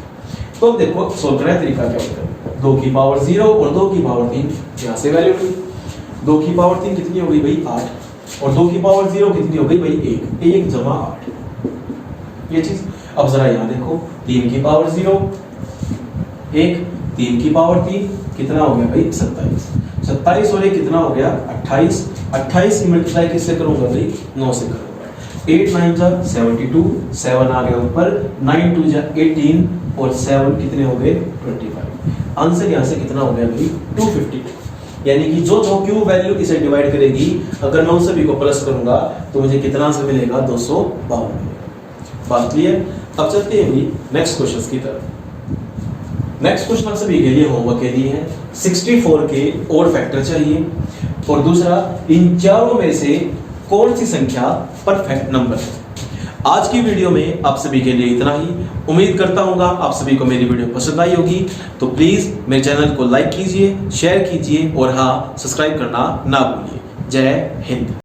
तो अब देखो सोल्व करने का तरीका क्या होता है, 2 की पावर 0 और 2 की पावर 3, यहाँ से वैल्यू हुई 2 की पावर 3 कितनी हो गई भाई 8 और 2 की पावर 0 कितनी हो गई भाई 1 जमा 8, ये चीज। अब जरा यहाँ देखो 3 की पावर 0 1, 3 की पावर 3 कितना हो गया भाई 27 और 1 कितना हो गया 28 की मल्टीप्लाई किससे करूंगा भाई 9 से करूंगा। 8 9 जा 72, 7 आ गया ऊपर, 9 2 जा 18 और 7 कितने हो गए 25। आंसर यहाँ से कितना हो गया भाई 252। यानी कि जो जो क्यू वैल्यू इसे डिवाइड करेगी, अगर मैं उन सभी को प्लस करूंगा तो मुझे कितना आंसर मिलेगा 252 मिलेगा। बात क्लियर। अब चलते हैं नेक्स्ट क्वेश्चन की तरफ। नेक्स्ट क्वेश्चन आप सभी के लिए होमवर्क के लिए है। 64 के और फैक्टर चाहिए और दूसरा इन चारों में से कौन सी संख्या परफेक्ट नंबर है। आज की वीडियो में आप सभी के लिए इतना ही। उम्मीद करता हूँ आप सभी को मेरी वीडियो पसंद आई होगी, तो प्लीज मेरे चैनल को लाइक कीजिए, शेयर कीजिए और हाँ सब्सक्राइब करना ना भूलिए। जय हिंद।